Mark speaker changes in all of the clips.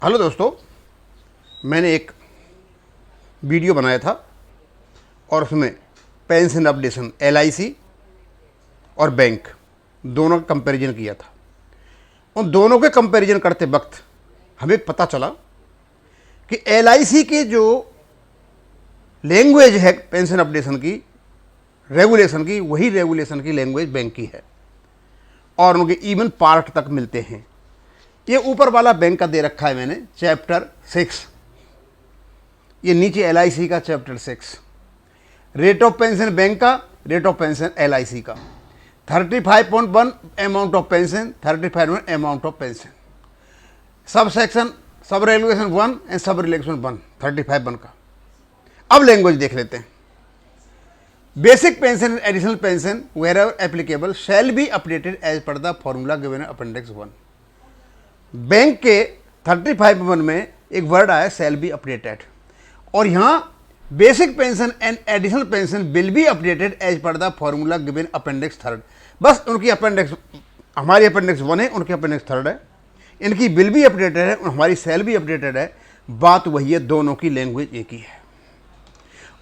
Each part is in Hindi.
Speaker 1: हेलो दोस्तों, मैंने एक वीडियो बनाया था और उसमें पेंशन अपडेशन एलआईसी और बैंक दोनों का कंपैरिजन किया था। उन दोनों के कंपैरिजन करते वक्त हमें पता चला कि एलआईसी की जो लैंग्वेज है पेंशन अपडेशन की, रेगुलेशन की, वही रेगुलेशन की लैंग्वेज बैंक की है और उनके इवन पार्ट तक मिलते हैं। ये ऊपर वाला बैंक का दे रखा है मैंने चैप्टर 6, ये नीचे एलआईसी का chapter 6। Rate of pension bank का, रेट ऑफ पेंशन एलआईसी का। 35.1 amount of pension, 35 amount of pension. Sub section, sub regulation 1 and sub regulation 1, 35(1) का। अब लैंग्वेज देख लेते हैं। Basic pension and additional pension wherever applicable shall be updated as per the formula given appendix 1। Bank के 35(1) में एक वर्ड आया शैल बी अपडेटेड, और यहां basic pension and additional pension will be updated as per the formula given appendix 3। बस उनकी अपेंडिक्स, हमारी अपेंडिक्स 1 है, उनकी अपेंडिक्स 3 है। इनकी विल बी अपडेटेड है, हमारी शैल बी अपडेटेड है। बात वही है, दोनों की लैंग्वेज एक ही है।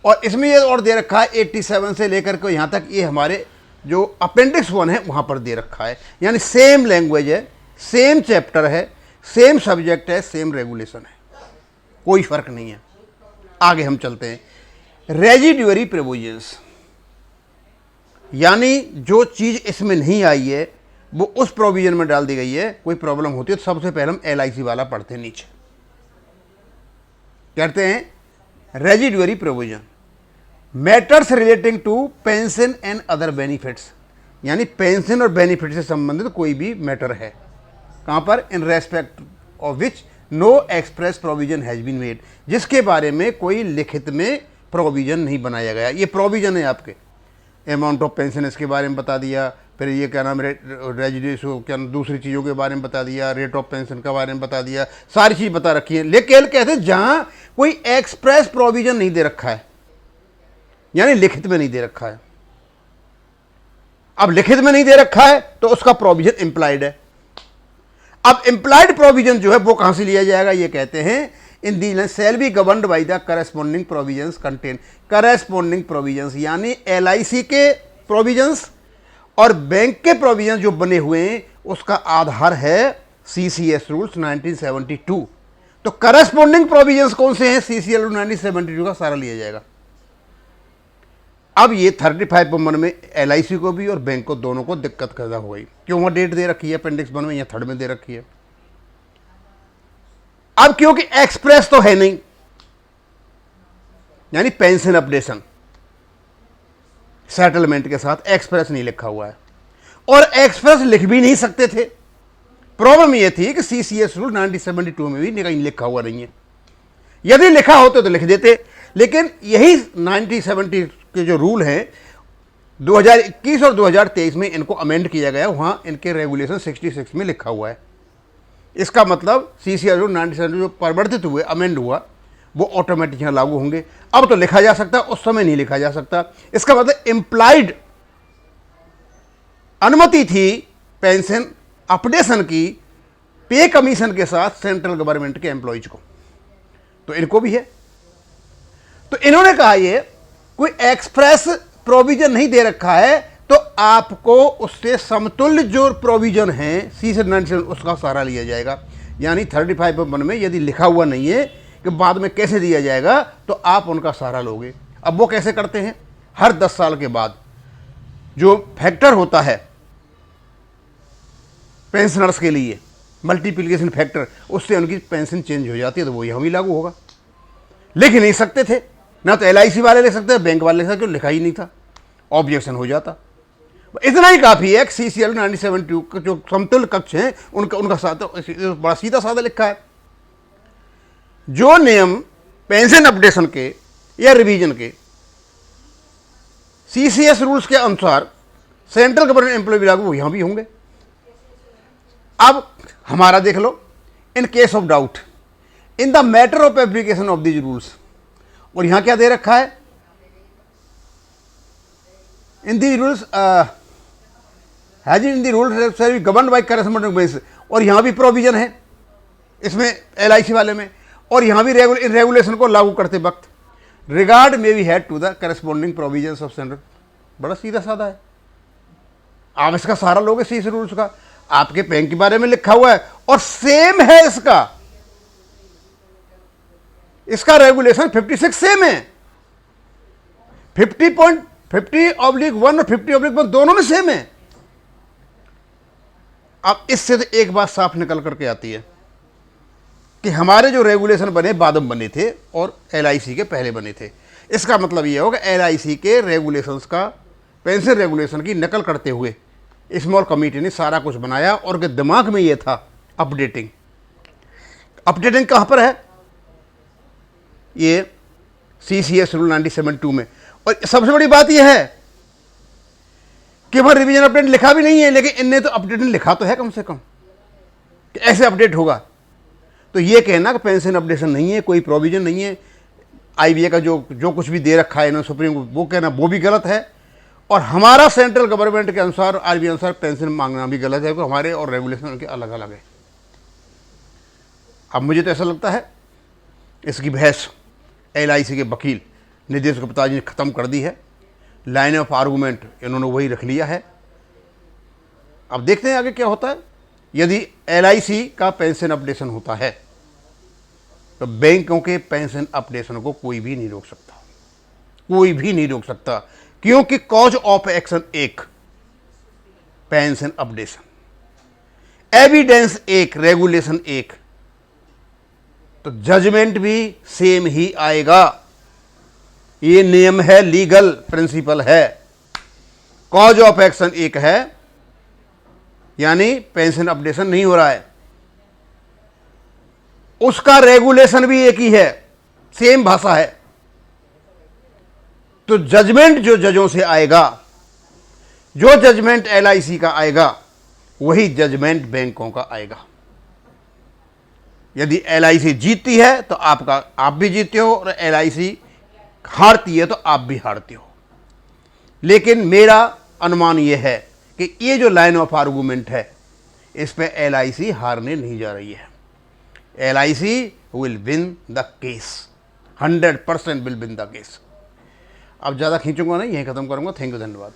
Speaker 1: और इसमें ये और दे रखा है 87 से लेकर के यहां तक, ये हमारे जो अपेंडिक्स 1 है वहां पर दे रखा है। यानी सेम लैंग्वेज है, सेम चैप्टर है, सेम सब्जेक्ट है, सेम रेगुलेशन है, कोई फर्क नहीं है। आगे हम चलते हैं। रेजिडुअरी प्रोविजंस, यानी जो चीज इसमें नहीं आई है वो उस प्रोविजन में डाल दी गई है। कोई प्रॉब्लम होती है तो सबसे पहले हम एलआईसी वाला पढ़ते हैं। नीचे कहते हैं residuary provision matters relating to pension and other benefits, यानी पेंशन और बेनिफिट से संबंधित कोई भी मैटर है। कहां पर? In respect of which no express provision has been made, जिसके बारे में कोई लिखित में प्रोविजन नहीं बनाया गया। ये प्रोविजन है आपके। अमाउंट ऑफ पेंशन इसके बारे में बता दिया, फिर ये क्या नाम रेजिडेंस, क्या दूसरी चीज़ों के बारे में बता दिया, रेट ऑफ पेंशन के बारे में बता दिया, सारी चीज़ बता रखी है। लेकिन कहते हैं जहां कोई एक्सप्रेस प्रोविजन नहीं दे रखा है, यानी लिखित में नहीं दे रखा है। अब लिखित में नहीं दे रखा है तो उसका प्रोविजन इंप्लाइड है। अब इंप्लाइड प्रोविजन जो है वो कहां से लिया जाएगा? ये कहते हैं in the shall be governed by the corresponding provisions content. Corresponding provisions यानी एलआईसी के प्रोविजंस और बैंक के प्रोविजंस जो बने हुए हैं उसका आधार है सीसीएस रूल्स 1972। तो करस्पॉन्डिंग प्रोविजंस कौन से हैं? सीसीएस रूल 1972 का सारा लिया जाएगा। अब ये 35(1) में एलआईसी को भी और बैंक को, दोनों को दिक्कत पैदा हो गई। क्यों? वहां डेट दे रखी है अपेंडिक्स 1 में, या 3 में दे रखी है। अब क्योंकि एक्सप्रेस तो है नहीं, यानी पेंशन अपडेशन सेटलमेंट के साथ एक्सप्रेस नहीं लिखा हुआ है, और एक्सप्रेस लिख भी नहीं सकते थे। प्रॉब्लम यह थी कि सीसीएस रूल 1972 में भी कहीं लिखा हुआ नहीं है। यदि लिखा होता तो लिख देते, लेकिन यही 1970 के जो रूल हैं 2021 और 2023 में इनको अमेंड किया गया, वहां इनके रेगुलेशन 66 में लिखा हुआ है। इसका मतलब सीसीएस रूल 1970 जो परिवर्तित हुए, अमेंड हुआ, वो ऑटोमेटिक यहां लागू होंगे। अब तो लिखा जा सकता, उस समय नहीं लिखा जा सकता। इसका मतलब इंप्लाइड अनुमति थी पेंशन अपडेशन की पे कमीशन के साथ सेंट्रल गवर्नमेंट के एम्प्लॉयज को, तो इनको भी है। तो इन्होंने कहा ये कोई एक्सप्रेस प्रोविजन नहीं दे रखा है तो आपको उससे समतुल्य जो प्रोविजन है सीसीएस 97 उसका सहारा लिया जाएगा। यानी 35(1) में यदि लिखा हुआ नहीं है कि बाद में कैसे दिया जाएगा तो आप उनका सहारा लोगे। अब वो कैसे करते हैं? हर 10 साल के बाद जो फैक्टर होता है पेंशनर्स के लिए, मल्टीप्लिकेशन फैक्टर, उससे उनकी पेंशन चेंज हो जाती है, तो वो यहां भी लागू होगा। लिख नहीं सकते थे, ना तो एलआईसी वाले ले सकते, बैंक वाले ले सकते, क्यों? लिखा ही नहीं था, ऑब्जेक्शन हो जाता। इतना ही काफी है कि सीसीएल 1972 के जो समतुल्य कक्ष हैं उनका साथ बड़ा सीधा साधा लिखा है। जो नियम पेंशन अपडेशन के या रिवीजन के सीसीएस रूल्स के अनुसार सेंट्रल गवर्नमेंट एम्प्लॉय लागू यहां भी होंगे। अब हमारा देख लो, in case of doubt in the matter of application of these rules, और यहां क्या दे रखा है? In the rules has in the rules governed by corresponding basis, और यहां भी प्रोविजन है इसमें LIC वाले में, और यहाँ भी रेगुलेशन को लागू करते वक्त रिगार्ड में भी had to the corresponding provisions of standard. बड़ा सीधा साधा है, आप इसका सहारा लोगे सी रूल्स का, आपके बैंक के बारे में लिखा हुआ है और सेम है इसका रेगुलेशन 56 सेम है, 50.50/1 और 50/1 दोनों में सेम है। अब इससे तो एक बात साफ निकल करके आती है कि हमारे जो रेगुलेशन बने बाद में बने थे और LIC के पहले बने थे। इसका मतलब ये होगा LIC के रेगुलेशंस का पेंशन रेगुलेशन की नकल करते हुए स्मॉल कमेटी ने सारा कुछ बनाया और उनके दिमाग में ये था अपडेटिंग। अपडेटिंग कहाँ पर है? ये CCS रूल 1972 में। और सबसे बड़ी बात यह है कि वहां रिवीजन अपडेट लिखा भी नहीं है, लेकिन इनने तो अपडेट लिखा तो है कम से कम कि ऐसे अपडेट होगा। तो ये कहना कि पेंशन अपडेशन नहीं है, कोई प्रोविजन नहीं है, IBA का जो कुछ भी दे रखा है इन्होंने सुप्रीम को, वो कहना वो भी गलत है। और हमारा सेंट्रल गवर्नमेंट के अनुसार RBI अनुसार पेंशन मांगना भी गलत है, क्योंकि हमारे और रेगुलेशन उनके अलग अलग है। अब मुझे तो ऐसा लगता है इसकी बहस LIC के वकील निदेश गुप्ता जी ने ख़त्म कर दी है। लाइन ऑफ आर्गूमेंट इन्होंने वही रख लिया है। अब देखते हैं आगे क्या होता है। यदि LIC का पेंशन अपडेशन होता है तो बैंकों के पेंशन अपडेशन को कोई भी नहीं रोक सकता, कोई भी नहीं रोक सकता, क्योंकि कॉज ऑफ एक्शन एक, पेंशन अपडेशन, एविडेंस एक, रेगुलेशन एक, तो जजमेंट भी सेम ही आएगा। ये नियम है, लीगल प्रिंसिपल है। कॉज ऑफ एक्शन एक है, यानी पेंशन अपडेशन नहीं हो रहा है, उसका रेगुलेशन भी एक ही है, सेम भाषा है, तो जजमेंट जो जजों से आएगा, जो जजमेंट LIC का आएगा वही जजमेंट बैंकों का आएगा। यदि LIC जीतती है तो आप भी जीते हो, और LIC हारती है तो आप भी हारते हो। लेकिन मेरा अनुमान यह है कि ये जो लाइन ऑफ आर्गूमेंट है इस पे LIC हारने नहीं जा रही है। LIC will win the case, 100% will win the case. अब ज़्यादा खींचूंगा नहीं, यहीं ख़त्म करूंगा। थैंक यू, धन्यवाद।